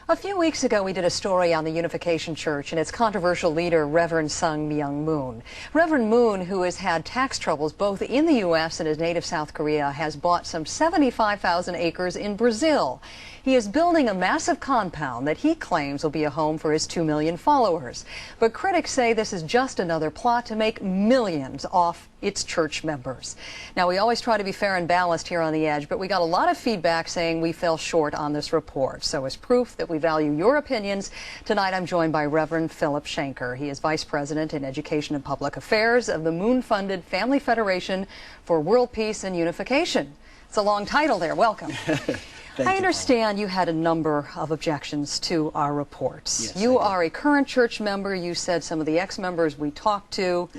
A few weeks ago, we did a story on the Unification Church and its controversial leader, Reverend Sung Myung Moon. Reverend Moon, who has had tax troubles both in the U.S. and his native South Korea, has bought some 75,000 acres in Brazil. He is building a massive compound that he claims will be a home for his 2 million followers. But critics say this is just another plot to make millions off its church members. Now, we always try to be fair and balanced here on The Edge, but we got a lot of feedback saying we fell short on this report. So as proof that we value your opinions, tonight I'm joined by Reverend Philip Shanker. He is Vice President in Education and Public Affairs of the Moon-funded Family Federation for World Peace and Unification. It's a long title there. Welcome. I understand you had a number of objections to our reports. Yes, you are a current church member. You said some of the ex-members we talked to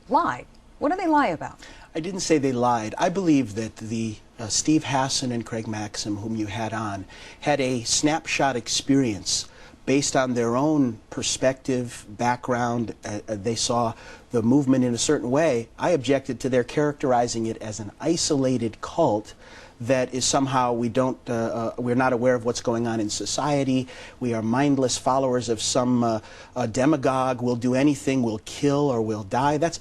lied. What do they lie about? I didn't say they lied. I believe that the Steve Hassan and Craig Maxim, whom you had on, had a snapshot experience based on their own perspective, background. They saw the movement in a certain way. I objected to their characterizing it as an isolated cult that is somehow we're not aware of what's going on in society. We are mindless followers of some demagogue. We'll do anything, we'll kill or we'll die. That's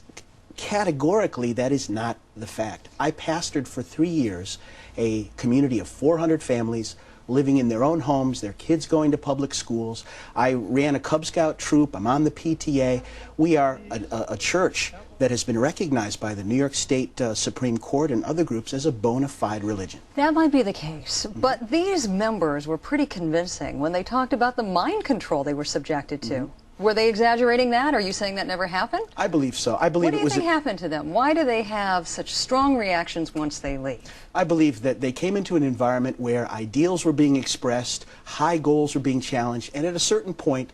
categorically, that is not the fact. I pastored for 3 years a community of 400 families living in their own homes, their kids going to public schools. I ran a Cub Scout troop. I'm on the PTA. We are a church that has been recognized by the New York State Supreme Court and other groups as a bona fide religion. That might be the case, but these members were pretty convincing when they talked about the mind control they were subjected to. Were they exaggerating that? Are you saying that never happened? I believe so. I believe what do you think happened to them? Why do they have such strong reactions once they leave? I believe that they came into an environment where ideals were being expressed, high goals were being challenged, and at a certain point,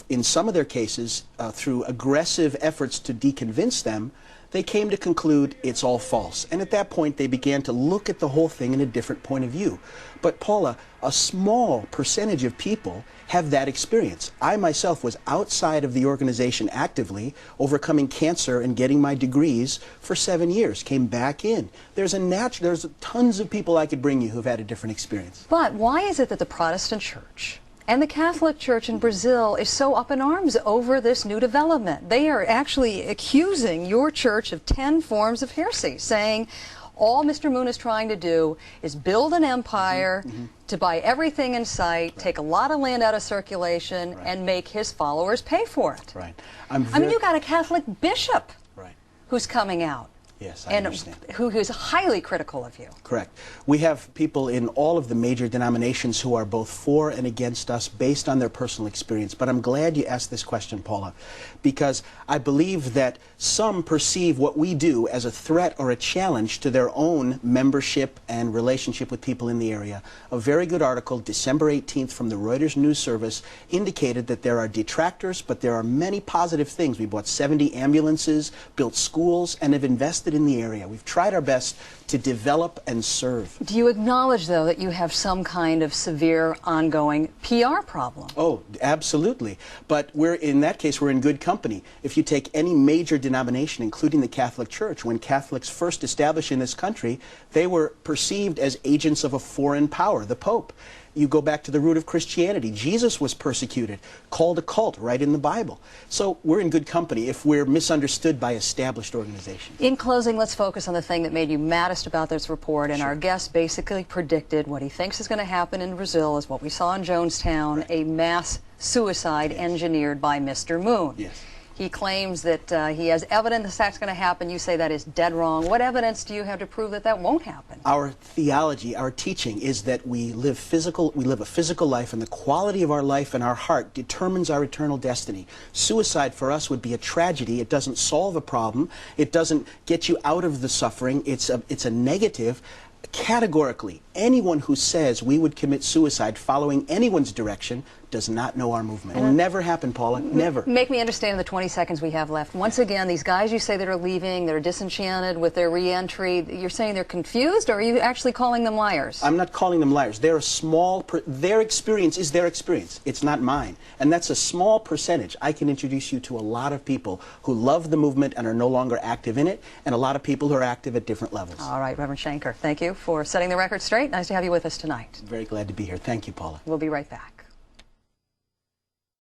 in some of their cases, through aggressive efforts to deconvince them, they came to conclude it's all false. And at that point, they began to look at the whole thing in a different point of view. But Paula, a small percentage of people have that experience. I myself was outside of the organization actively, overcoming cancer and getting my degrees for 7 years, came back in. There's tons of people I could bring you who've had a different experience. But why is it that the Protestant Church and the Catholic Church in Brazil is so up in arms over this new development? They are actually accusing your church of 10 forms of heresy, saying all Mr. Moon is trying to do is build an empire to buy everything in sight, take a lot of land out of circulation, and make his followers pay for it. I mean, you got a Catholic bishop who's coming out. Yes, I understand. Who is highly critical of you. Correct. We have people in all of the major denominations who are both for and against us based on their personal experience. But I'm glad you asked this question, Paula, because I believe that some perceive what we do as a threat or a challenge to their own membership and relationship with people in the area. A very good article, December 18th, from the Reuters News Service indicated that there are detractors, but there are many positive things. We bought 70 ambulances, built schools, and have invested in the area. We've tried our best to develop and serve. Do you acknowledge, though, that you have some kind of severe ongoing PR problem? Oh, absolutely. But in that case, we're in good company. If you take any major denomination, including the Catholic Church, when Catholics first established in this country, they were perceived as agents of a foreign power, the Pope. You go back to the root of Christianity. Jesus was persecuted, called a cult, right in the Bible. So we're in good company if we're misunderstood by established organizations. In closing, let's focus on the thing that made you maddest about this report. And our guest basically predicted what he thinks is going to happen in Brazil is what we saw in Jonestown, a mass suicide engineered by Mr. Moon. He claims that he has evidence that's going to happen. You say that is dead wrong. What evidence do you have to prove that that won't happen? Our theology, our teaching is that we live a physical life, and the quality of our life and our heart determines our eternal destiny. Suicide for us would be a tragedy. It doesn't solve a problem. It doesn't get you out of the suffering. It's a negative. Categorically, anyone who says we would commit suicide following anyone's direction does not know our movement. It will never happen, Paula. Never. Make me understand in the 20 seconds we have left. Once again, these guys you say that are leaving, they're disenchanted with their re-entry, you're saying they're confused, or are you actually calling them liars? I'm not calling them liars. They're a small, their experience is their experience. It's not mine. And that's a small percentage. I can introduce you to a lot of people who love the movement and are no longer active in it, and a lot of people who are active at different levels. All right, Reverend Shanker, thank you for setting the record straight. Nice to have you with us tonight. Very glad to be here. Thank you, Paula. We'll be right back.